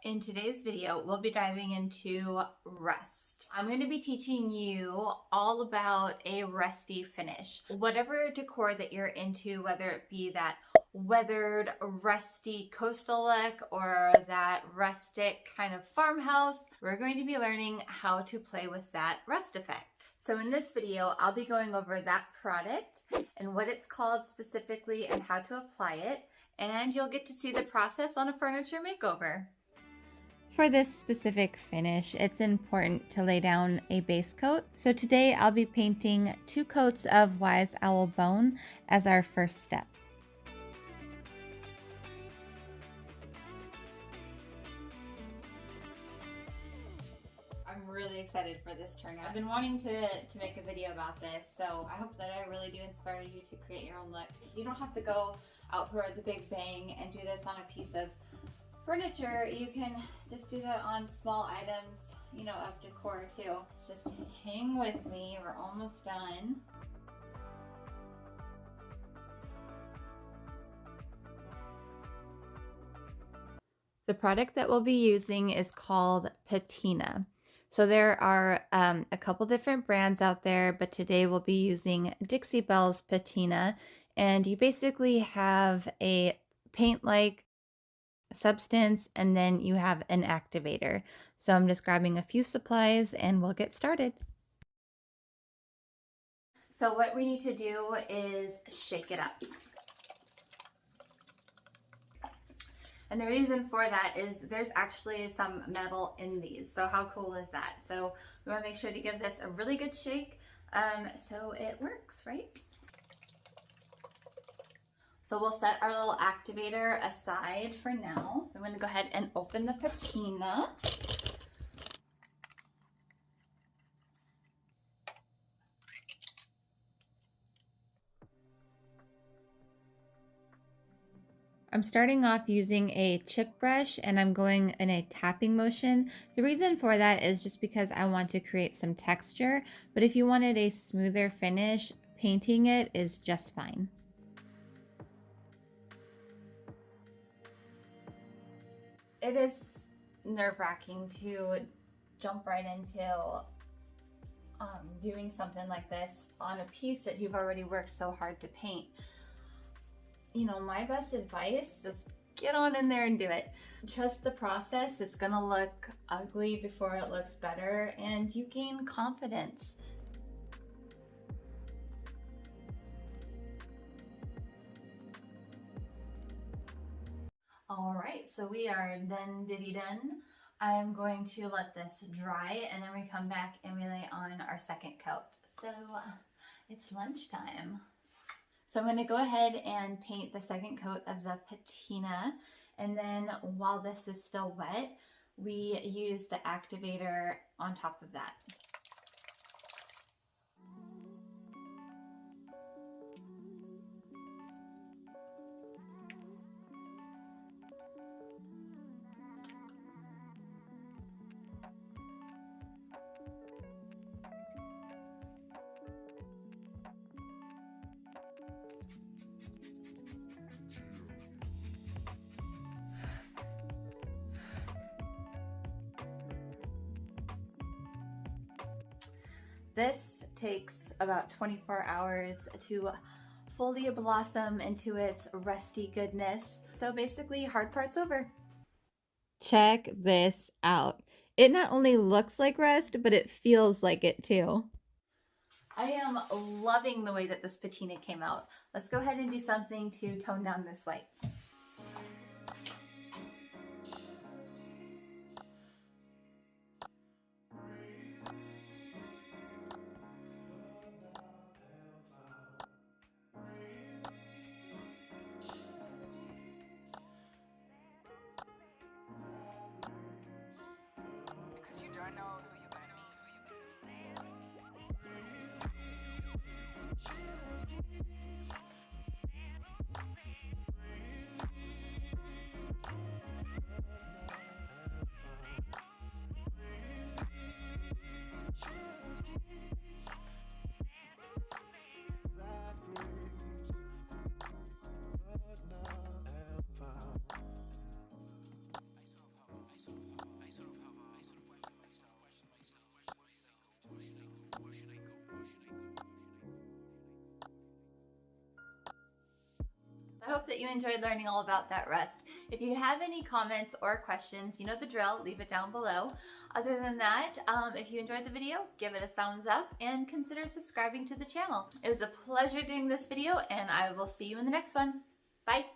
In today's video, we'll be diving into rust. I'm going to be teaching you all about a rusty finish. Whatever decor that you're into, whether it be that weathered, rusty coastal look or that rustic kind of farmhouse, we're going to be learning how to play with that rust effect. So in this video, I'll be going over that product and what it's called specifically and how to apply it, and you'll get to see the process on a furniture makeover. For this specific finish, it's important to lay down a base coat. So today I'll be painting 2 coats of Wise Owl Bone as our first step. I'm really excited for this turnout. I've been wanting to make a video about this, so I hope that I really do inspire you to create your own look. You don't have to go out for the big bang and do this on a piece of furniture. You can just do that on small items, you know, of decor too. Just hang with me, we're almost done. The product that we'll be using is called Patina. So there are a couple different brands out there, but today we'll be using Dixie Belle's Patina, and you basically have a paint-like substance and then you have an activator. So I'm just grabbing a few supplies and we'll get started. So what we need to do is shake it up. And the reason for that is there's actually some metal in these. So how cool is that? So we want to make sure to give this a really good shake so it works, right? So we'll set our little activator aside for now. So I'm going to go ahead and open the patina. I'm starting off using a chip brush and I'm going in a tapping motion. The reason for that is just because I want to create some texture, but if you wanted a smoother finish, painting it is just fine. It is nerve-wracking to jump right into doing something like this on a piece that you've already worked so hard to paint. You know, my best advice is get on in there and do it. Trust the process. It's gonna look ugly before it looks better, and you gain confidence. All right, so we are done. I'm going to let this dry and then we come back and we lay on our second coat. So it's lunchtime. So I'm going to go ahead and paint the second coat of the patina, and then while this is still wet, we use the activator on top of that. This takes about 24 hours to fully blossom into its rusty goodness. So basically, hard part's over. Check this out. It not only looks like rust, but it feels like it too. I am loving the way that this patina came out. Let's go ahead and do something to tone down this white. that you enjoyed learning all about that rust. If you have any comments or questions, you know the drill, leave it down below. Other than that, if you enjoyed the video, give it a thumbs up and consider subscribing to the channel. It was a pleasure doing this video, and I will see you in the next one. Bye!